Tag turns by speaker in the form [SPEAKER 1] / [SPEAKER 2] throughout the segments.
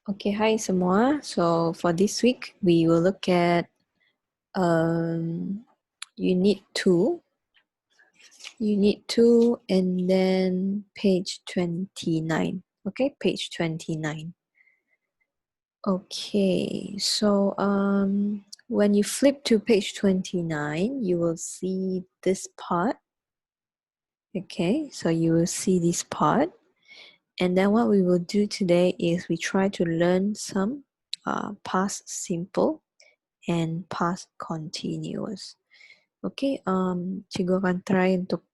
[SPEAKER 1] Okay, hi semua. So for this week, we will look at Unit 2. Unit 2 and then page 29. Okay, page 29. Okay, so when you flip to page 29, you will see this part. Okay, so you will see this part. And then what we will do today is we try to learn some past simple and past continuous. Okay, cikgu akan try untuk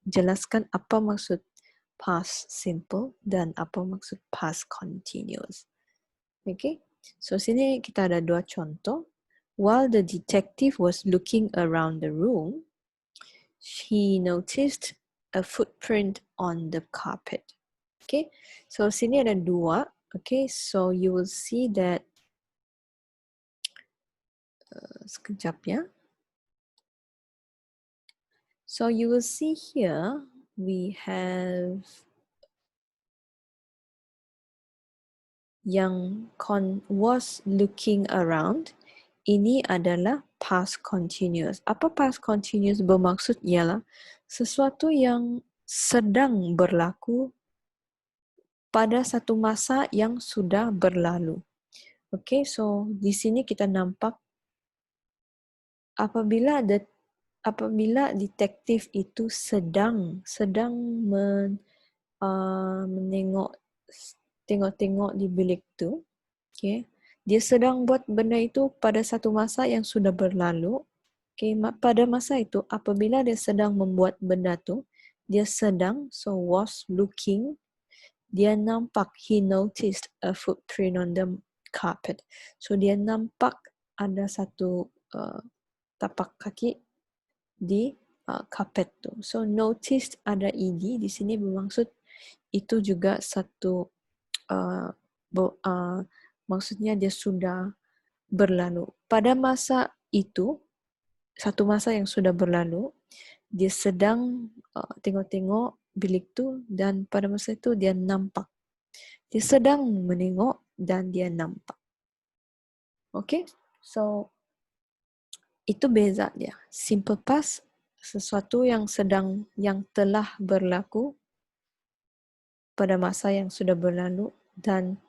[SPEAKER 1] jelaskan apa maksud past simple dan apa maksud past continuous. Okay, so sini kita ada dua contoh. While the detective was looking around the room, he noticed a footprint on the carpet. Okay, so sini ada dua. Okay, so you will see that sekejap ya. So you will see here we have yang was looking around. Ini adalah past continuous. Apa past continuous bermaksud ialah sesuatu yang sedang berlaku pada satu masa yang sudah berlalu. Okay, so di sini kita nampak apabila detektif itu sedang tengok-tengok di bilik tu, okay, dia sedang buat benda itu pada satu masa yang sudah berlalu. Okay, pada masa itu apabila dia sedang membuat benda tu, dia sedang, so was looking, dia nampak, he noticed a footprint on the carpet. So dia nampak ada satu tapak kaki di carpet tu. So noticed ada ed di sini bermaksud itu juga satu maksudnya dia sudah berlalu. Pada masa itu, satu masa yang sudah berlalu, dia sedang tengok-tengok bilik tu dan pada masa itu dia nampak. Dia sedang menengok dan dia nampak. Okay, so itu beza dia. Simple past, sesuatu yang telah berlaku pada masa yang sudah berlalu, dan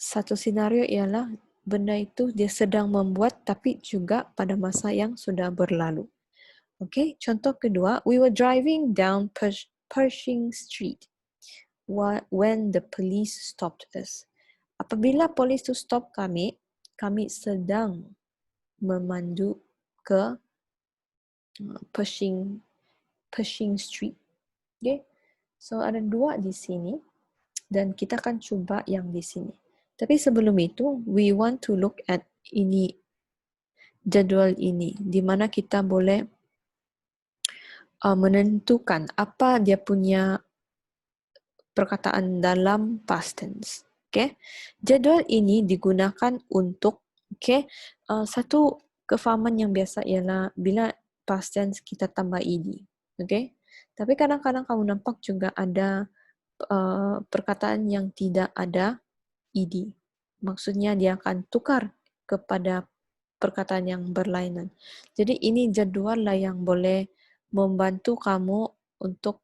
[SPEAKER 1] satu senario ialah benda itu dia sedang membuat tapi juga pada masa yang sudah berlalu. Okay, contoh kedua, we were driving down Pershing Street when the police stopped us. Apabila polis itu stop kami sedang memandu ke Pershing Street. Okay, so ada dua di sini dan kita akan cuba yang di sini. Tapi sebelum itu, we want to look at jadual ini, di mana kita boleh menentukan apa dia punya perkataan dalam past tense. Okay, jadual ini digunakan untuk satu kefahaman yang biasa ialah bila past tense kita tambah ed. Okay, tapi kadang-kadang kamu nampak juga ada perkataan yang tidak ada ed. Maksudnya dia akan tukar kepada perkataan yang berlainan. Jadi ini jadual lah yang boleh membantu kamu untuk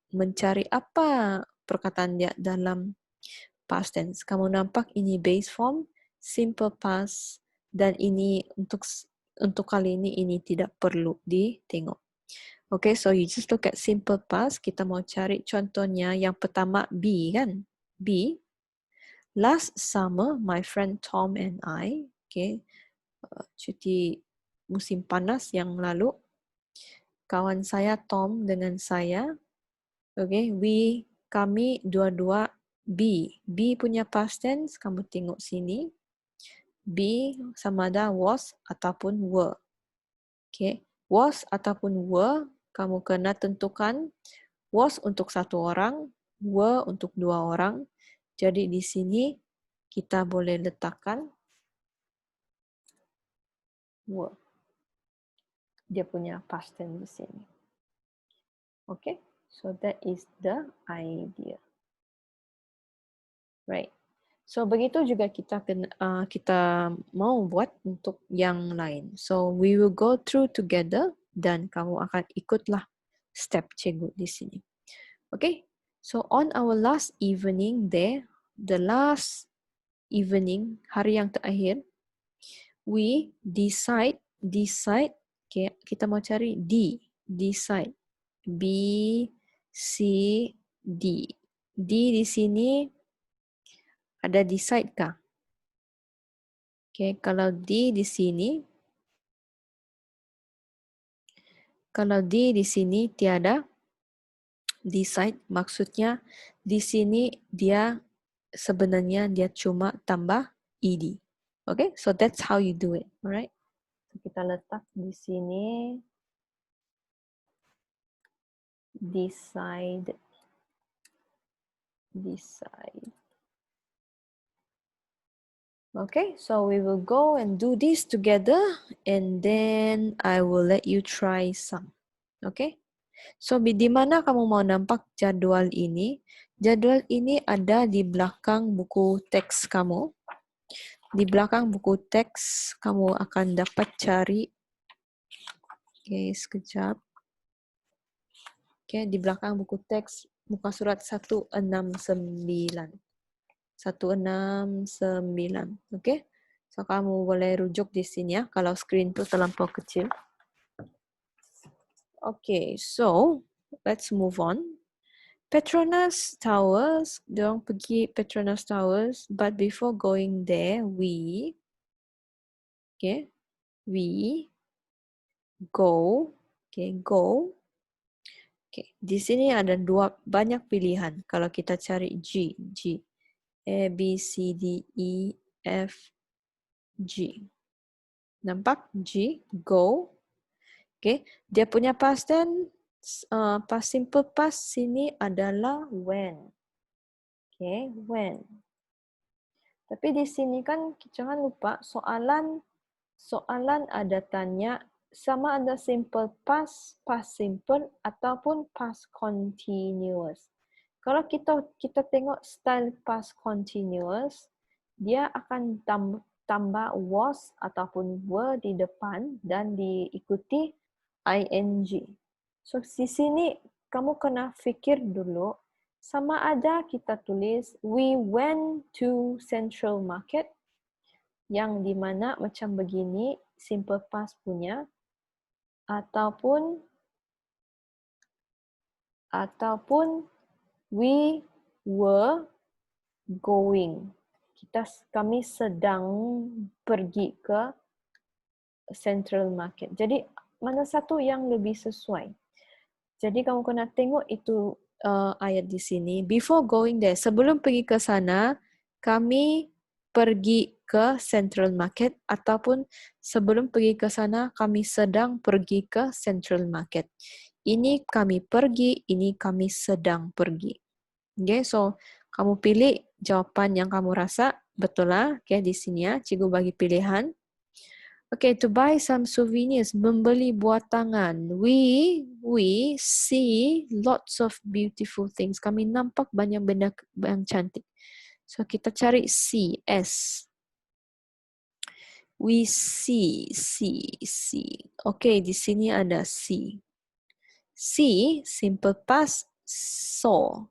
[SPEAKER 1] mencari apa perkataan dia dalam past tense. Kamu nampak ini base form, simple past, dan ini untuk kali ini tidak perlu ditengok. Okay, so you just look at simple past. Kita mau cari contohnya. Yang pertama B kan? B. Last summer, my friend Tom and I, okay, cuti musim panas yang lalu, kawan saya Tom dengan saya, okay, kami dua-dua B. B punya past tense, kamu tengok sini. B sama ada was ataupun were. Okay, was ataupun were, kamu kena tentukan was untuk satu orang, were untuk dua orang. Jadi di sini kita boleh letakkan were. Dia punya past tense di sini. Okay? So that is the idea. Right. So begitu juga kita mau buat untuk yang lain. So we will go through together dan kamu akan ikutlah step cikgu di sini. Okay. So on our last evening there, the last evening, hari yang terakhir, we decide, okay, kita mau cari decide, B, C, D. D di sini ada decide kah? Okay, kalau D di sini, tiada decide, maksudnya di sini dia sebenarnya dia cuma tambah ed. Okay, so that's how you do it, alright? Kita letak di sini decide. Okay, so we will go and do this together and then I will let you try some. Okay? So di mana kamu mau nampak jadwal ini? Jadwal ini ada di belakang buku teks kamu. Di belakang buku teks kamu akan dapat cari. Oke, sekejap. Oke, di belakang buku teks muka surat 169. 169. Oke? So kamu boleh rujuk di sini ya kalau screen itu terlampau kecil. Okay, so let's move on. Petronas Towers, dorang pergi Petronas Towers, but before going there, we go. Okay, di sini ada banyak pilihan. Kalau kita cari G, A, B, C, D, E, F, G. Nampak? G, go. Okay, dia punya past tense, past simple past sini adalah when. Okay, when. Tapi di sini kan jangan lupa soalan ada tanya sama ada simple past simple ataupun past continuous. Kalau kita tengok style past continuous, dia akan tambah was ataupun were di depan dan diikuti ing. So di sini kamu kena fikir dulu sama ada kita tulis we went to Central Market yang dimana macam begini simple past punya ataupun we were going. Kami sedang pergi ke Central Market. Jadi mana satu yang lebih sesuai? Jadi kamu kena tengok itu ayat di sini. Before going there, sebelum pergi ke sana, kami pergi ke Central Market ataupun sebelum pergi ke sana, kami sedang pergi ke Central Market. Ini kami pergi, ini kami sedang pergi. Okay, so kamu pilih jawapan yang kamu rasa betul lah. Okay, di sini ya, cikgu bagi pilihan. Okay, to buy some souvenirs, membeli buah tangan. We see lots of beautiful things. Kami nampak banyak benda yang cantik. So kita cari C, S. We see. Okay, di sini ada C. C, simple past, saw.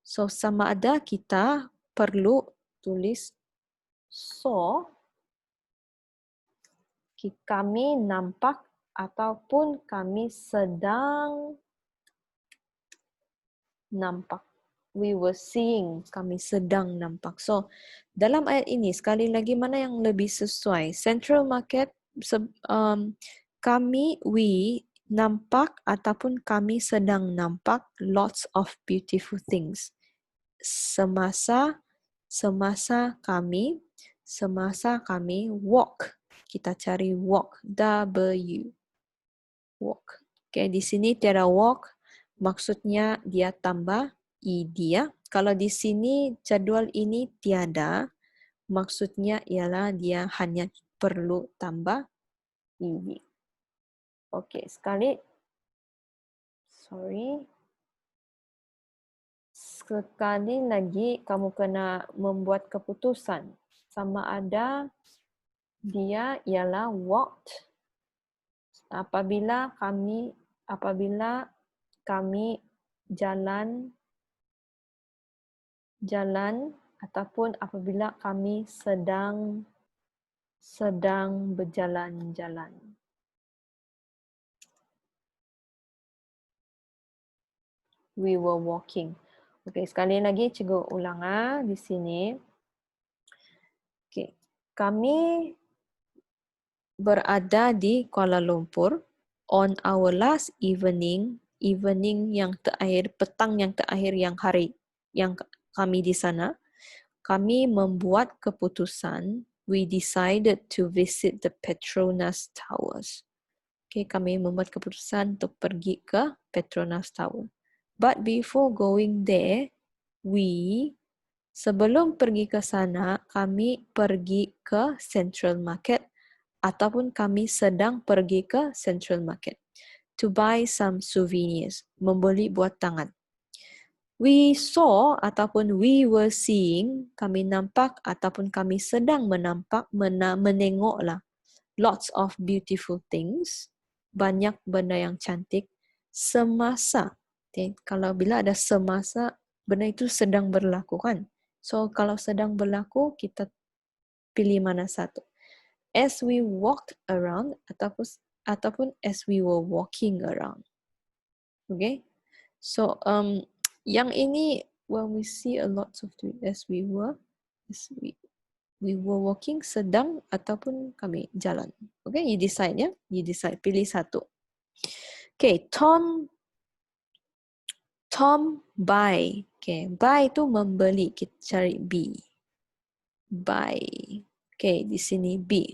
[SPEAKER 1] So sama ada kita perlu tulis saw. Kami nampak ataupun kami sedang nampak. We were seeing, kami sedang nampak. So, dalam ayat ini, sekali lagi mana yang lebih sesuai? Central Market, we nampak ataupun kami sedang nampak lots of beautiful things. Semasa kami walk. Kita cari walk. W. Walk. Okay, di sini tiada walk. Maksudnya dia tambah ed ya. Kalau di sini jadwal ini tiada. Maksudnya ialah dia hanya perlu tambah ed. Okay, sorry. sekali lagi kamu kena membuat keputusan. Sama ada dia ialah walked apabila kami jalan ataupun apabila kami sedang berjalan-jalan. We were walking. Okey, sekali lagi cikgu ulang di sini. Okey. Kami berada di Kuala Lumpur on our last evening yang terakhir, petang yang terakhir yang hari yang kami di sana. Kami membuat keputusan, we decided to visit the Petronas Towers. Okay, kami membuat keputusan untuk pergi ke Petronas Tower. But before going there, sebelum pergi ke sana, kami pergi ke Central Market ataupun kami sedang pergi ke Central Market to buy some souvenirs, membeli buat tangan. We saw ataupun we were seeing, kami nampak ataupun kami sedang menengoklah lots of beautiful things, banyak benda yang cantik semasa. Okay. Kalau bila ada semasa, benda itu sedang berlaku kan. So kalau sedang berlaku, kita pilih mana satu. As we walked around ataupun as we were walking around. Okay. So yang ini when we see a lot of it as we were walking, sedang ataupun kami jalan. Okay, you decide ya. You decide, pilih satu. Okay, Tom buy. Okay, buy itu membeli. Kita cari B. Buy. Okay, di sini B.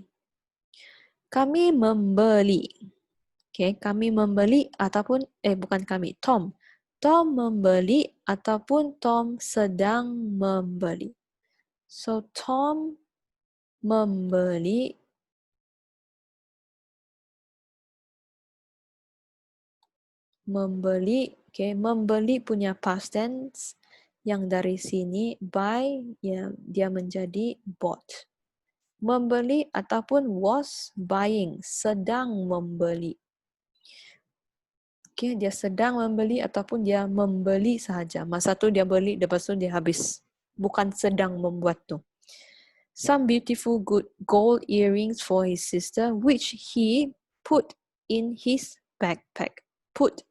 [SPEAKER 1] Kami membeli. Okay, kami membeli ataupun bukan kami, Tom. Tom membeli ataupun Tom sedang membeli. So Tom membeli okay, membeli punya past tense yang dari sini buy yang dia menjadi bought. Membeli ataupun was buying, sedang membeli. Okay, dia sedang membeli ataupun dia membeli sahaja. Masa tu dia beli, lepas tu dia habis. Bukan sedang membuat tu. Some beautiful good gold earrings for his sister, which he put in his backpack. Put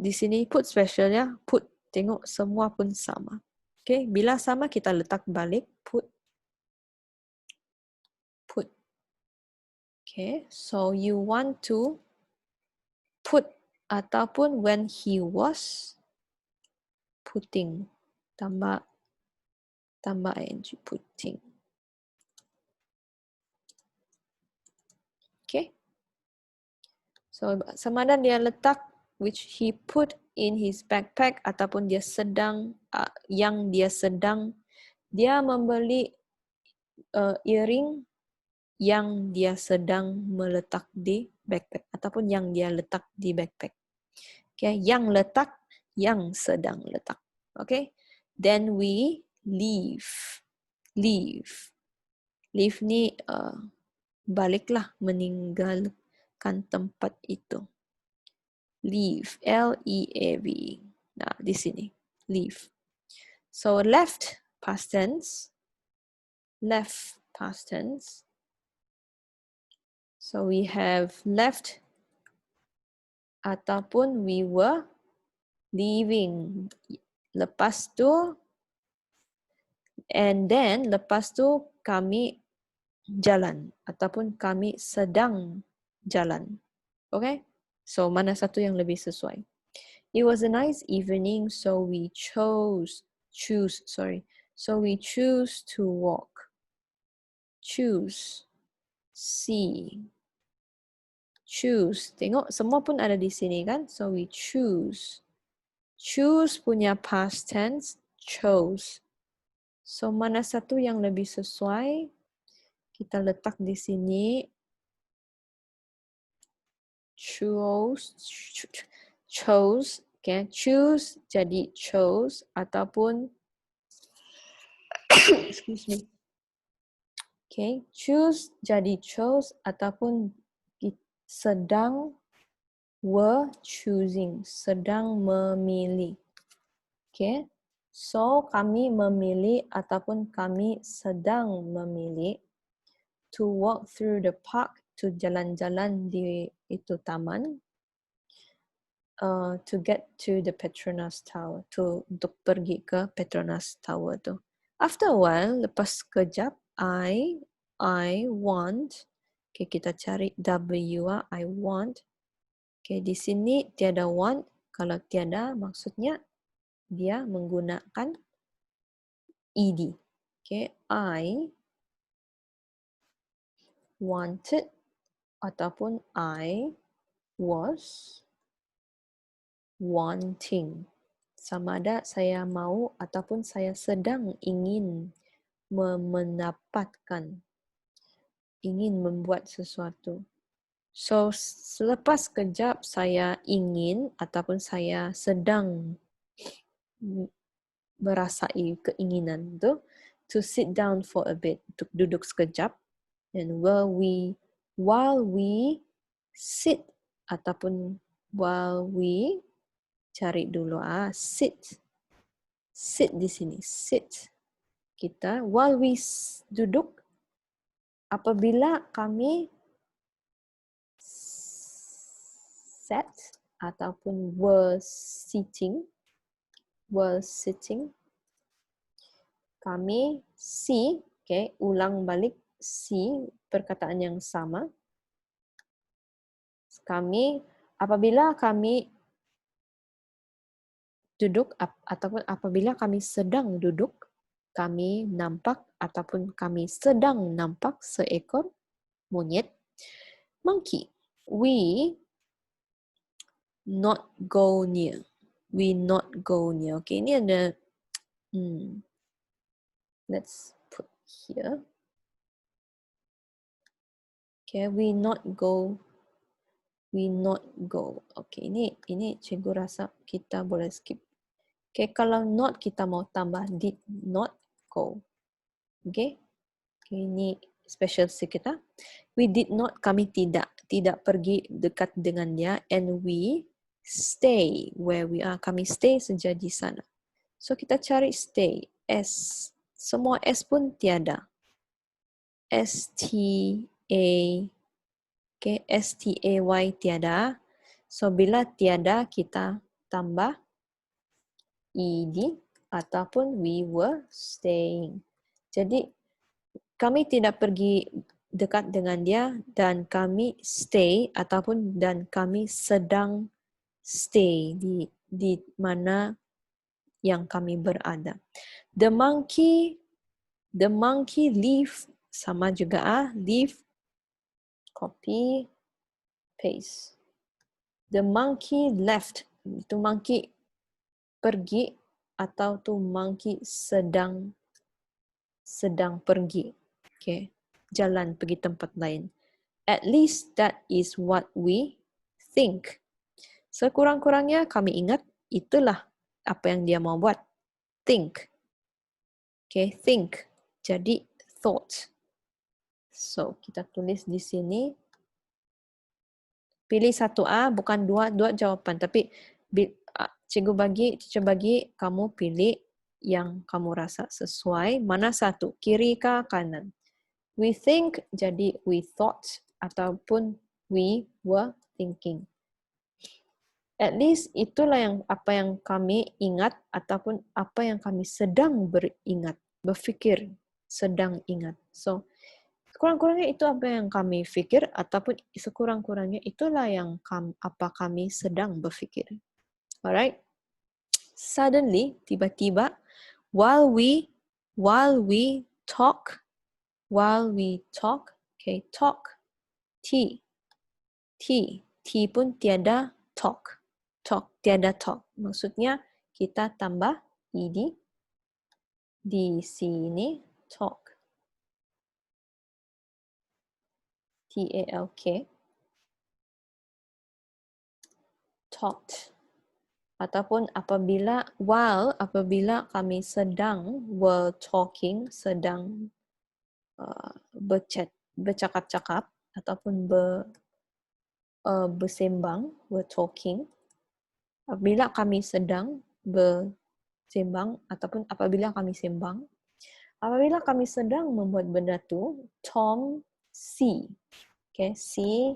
[SPEAKER 1] di sini, put special ya. Put, tengok semua pun sama. Okay, bila sama kita letak balik. Put. Okay, so you want to put ataupun when he was putting. Tambah ing, putting. Okay. So sama ada dia letak which he put in his backpack ataupun dia sedang dia membeli earring yang dia sedang meletak di backpack ataupun yang dia letak di backpack. Okay, yang letak, yang sedang letak. Okay, then we leave. Leave ni baliklah, meninggalkan tempat itu. Leave, L-E-A-V. Nah, di sini, leave. So left past tense. Left past tense. So we have left ataupun we were leaving. Lepas tu, and then lepas tu kami jalan ataupun kami sedang jalan. Okay? So mana satu yang lebih sesuai? It was a nice evening, so we choose to walk. Choose. See. Choose. Tengok semua pun ada di sini kan? So we choose. Choose punya past tense, chose. So mana satu yang lebih sesuai? Kita letak di sini. Chose. Okay, choose jadi chose ataupun excuse me. Okay, choose jadi chose ataupun sedang were choosing, sedang memilih. Okay, so kami memilih ataupun kami sedang memilih to walk through the park, to jalan-jalan di itu taman, to get to the Petronas Tower, untuk pergi ke Petronas Tower tu. After a while, lepas kejap, I want, okay, kita cari W, I want. Okay, di sini tiada want, kalau tiada maksudnya dia menggunakan ed. Okay, I wanted ataupun I was wanting. Sama ada saya mau ataupun saya sedang ingin mendapatkan, ingin membuat sesuatu. So, selepas kejap saya ingin ataupun saya sedang merasai keinginan tu, to sit down for a bit, untuk duduk sekejap. And while we sit ataupun while we cari dulu sit di sini, sit. Kita while we duduk, apabila kami sat ataupun were sitting, kami see, okay, ulang balik see, perkataan yang sama. Apabila kami duduk ataupun apabila kami sedang duduk, kami nampak ataupun kami sedang nampak seekor monyet, monkey. We not go near. We not go near. Okay, ini ada let's put here. Okay, we not go. Okay, ini cikgu rasa kita boleh skip. Okay, kalau not kita mau tambah did not go. Okay, ini special kita. We did not, kami tidak pergi dekat dengan dia, and we stay where we are. Kami stay saja di sana. So kita cari stay. S. Semua S pun tiada. S-T-A-Y tiada. So bila tiada, kita tambah ed ataupun we were staying. Jadi kami tidak pergi dekat dengan dia dan kami stay ataupun dan kami sedang stay di mana yang kami berada. The monkey leave, sama juga leave, copy, paste. The monkey left, itu monkey pergi atau tu monkey sedang pergi. Okay, jalan pergi tempat lain. At least that is what we think. Sekurang-kurangnya kami ingat itulah apa yang dia mau buat. Think. Okay, think. Jadi thought. So, kita tulis di sini. Pilih satu A, bukan dua jawapan. Tapi teacher bagi kamu pilih yang kamu rasa sesuai. Mana satu? Kiri kah kanan? We think, jadi we thought. Ataupun we were thinking. At least itulah apa yang kami ingat ataupun apa yang kami sedang berfikir, sedang ingat. So, sekurang-kurangnya itu apa yang kami fikir ataupun sekurang-kurangnya itulah yang apa kami sedang berfikir. Alright? Suddenly, tiba-tiba, while we talk, okay, talk, T pun tiada talk, tiada talk. Maksudnya kita tambah ed di sini, talk. T-A-L-K. Talked. Ataupun apabila kami sedang sedang bercakap-cakap ataupun bersembang, talking. Apabila kami sedang bersembang ataupun apabila kami sembang. Apabila kami sedang membuat benda tu, Tom see. Okay, see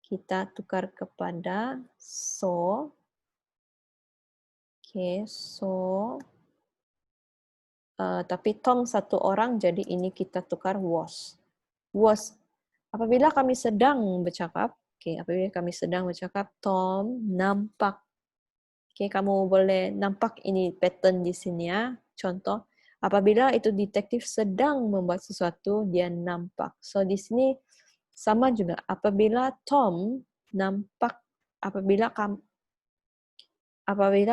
[SPEAKER 1] kita tukar kepada saw. Okay, saw. Tapi Tom satu orang, jadi ini kita tukar was. Was. Apabila kami sedang bercakap, apabila kami sedang bercakap, Tom nampak. Kamu boleh nampak ini pattern di sini ya. Contoh, apabila itu detektif sedang membuat sesuatu, dia nampak. So di sini sama juga. Apabila Tom nampak, apabila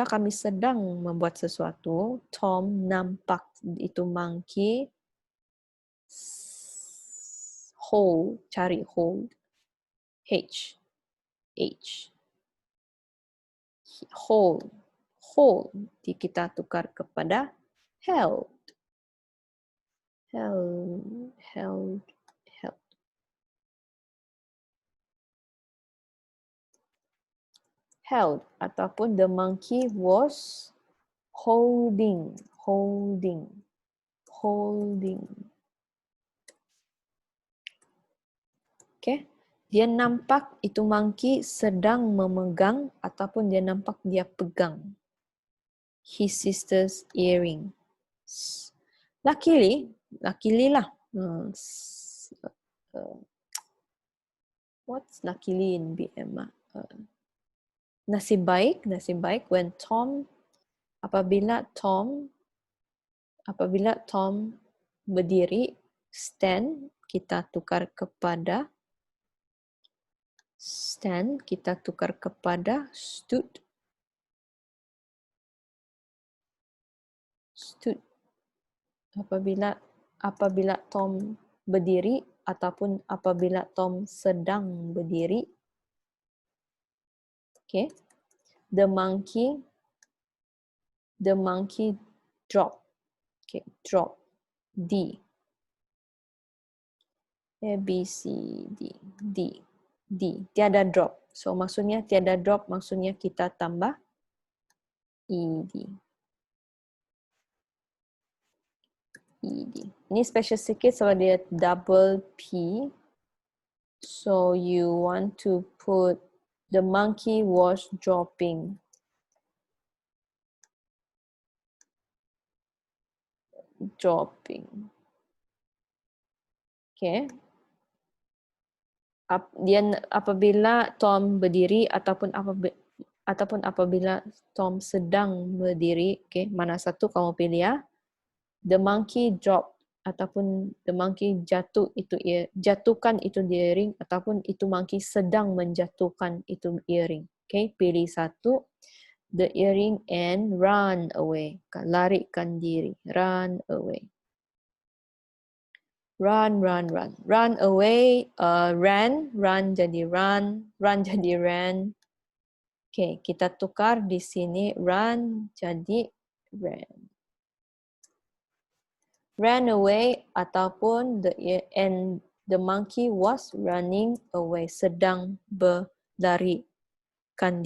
[SPEAKER 1] kami sedang membuat sesuatu, Tom nampak itu monkey cari hold, H, hold, kita tukar kepada held. Held ataupun the monkey was holding. Okay. Dia nampak itu monkey sedang memegang ataupun dia nampak dia pegang his sister's earring. Luckily lah. What's luckily in BM? Nasib baik when apabila Tom berdiri, stand kita tukar kepada stood. Apabila Tom berdiri ataupun apabila Tom sedang berdiri, okay, the monkey drop. Okay, drop. D. A, B, C, D. Tiada drop. So, maksudnya tiada drop, maksudnya kita tambah ED. Ini special sikit sebab dia double P. So, you want to put the monkey was dropping. Okay. Apabila Tom berdiri ataupun apabila Tom sedang berdiri, okay, mana satu kamu pilih ya. The monkey drop ataupun the monkey jatuhkan itu earring ataupun itu monkey sedang menjatuhkan itu earring. Okay, pilih satu. The earring and run away. Larikan diri. Run away. Run away, run jadi ran. Okay, kita tukar di sini run jadi ran. Ran away ataupun the monkey was running away, sedang berlarikan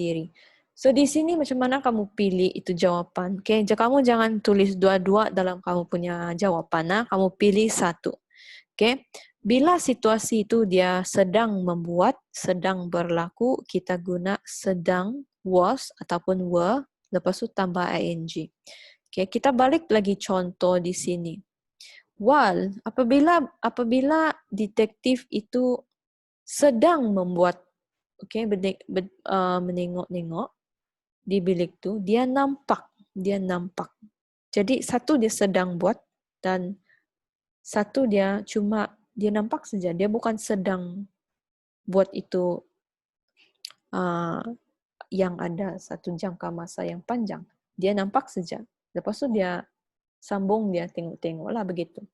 [SPEAKER 1] diri. So di sini macam mana kamu pilih itu jawapan? Okay, kamu jangan tulis dua-dua dalam kamu punya jawapan. Kamu pilih satu. Okay. Bila situasi itu dia sedang membuat, sedang berlaku, kita guna sedang, was ataupun were, lepas itu tambah ing. Okay. Kita balik lagi contoh di sini. While, apabila detektif itu sedang membuat, okay, menengok-nengok di bilik itu, dia nampak. Jadi satu dia sedang buat dan satu dia nampak saja, dia bukan sedang buat itu yang ada satu jangka masa yang panjang. Dia nampak saja. Lepas tu dia sambung, dia tengok-tengok lah begitu.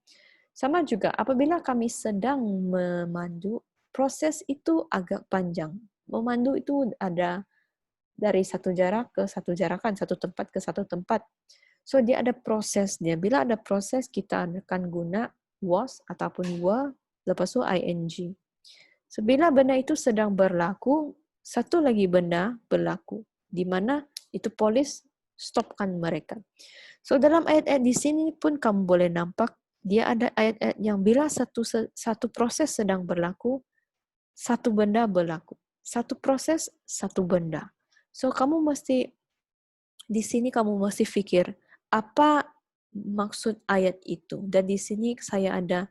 [SPEAKER 1] Sama juga apabila kami sedang memandu, proses itu agak panjang. Memandu itu ada dari satu jarak ke satu jarakan, satu tempat ke satu tempat. So dia ada prosesnya. Bila ada proses, kita akan guna was ataupun were, lepas itu ing. So, bila benda itu sedang berlaku, satu lagi benda berlaku, di mana itu polis stopkan mereka. So dalam ayat-ayat di sini pun kamu boleh nampak dia ada ayat-ayat yang bila satu proses sedang berlaku, satu benda berlaku. Satu proses, satu benda. So kamu mesti di sini kamu mesti fikir apa maksud ayat itu. Dan di sini saya ada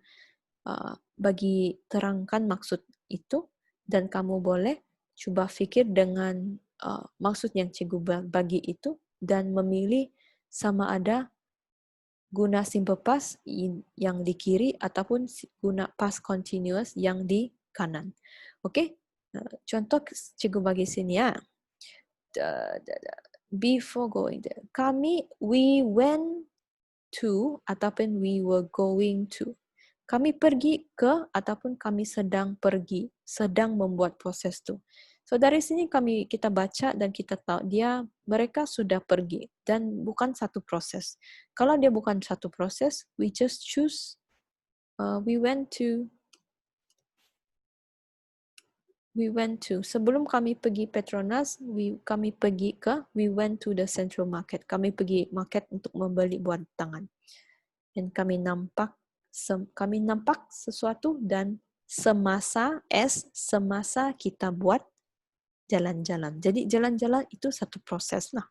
[SPEAKER 1] bagi terangkan maksud itu dan kamu boleh coba fikir dengan maksud yang cikgu bagi itu dan memilih sama ada guna simple past yang di kiri ataupun guna past continuous yang di kanan. Okey? Contoh cikgu bagi sini ya. Before going there. We went to ataupun we were going to. Kami pergi ke ataupun kami sedang pergi, sedang membuat proses tu. So dari sini kita baca dan kita tahu mereka sudah pergi dan bukan satu proses. Kalau dia bukan satu proses, we just choose we went to. Sebelum kami pergi Petronas, kami pergi ke we went to the Central Market. Kami pergi market untuk membeli buah tangan. Dan kami nampak sesuatu dan semasa kita buat jalan-jalan. Jadi jalan-jalan itu satu proses lah.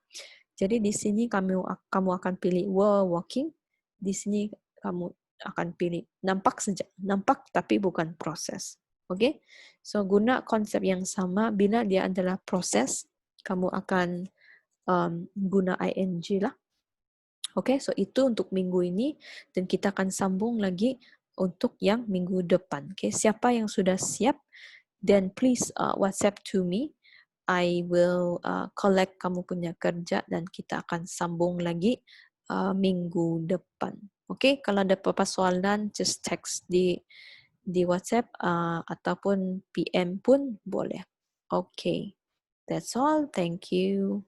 [SPEAKER 1] Jadi di sini kamu akan pilih were walking. Di sini kamu akan pilih nampak tapi bukan proses. Okay? So guna konsep yang sama bila dia adalah proses, kamu akan guna ing lah. Okay, so itu untuk minggu ini dan kita akan sambung lagi untuk yang minggu depan. Okay, siapa yang sudah siap, then please WhatsApp to me. I will collect kamu punya kerja dan kita akan sambung lagi minggu depan. Okay, kalau ada apa-apa soalan, just text di WhatsApp ataupun PM pun boleh. Okay, that's all. Thank you.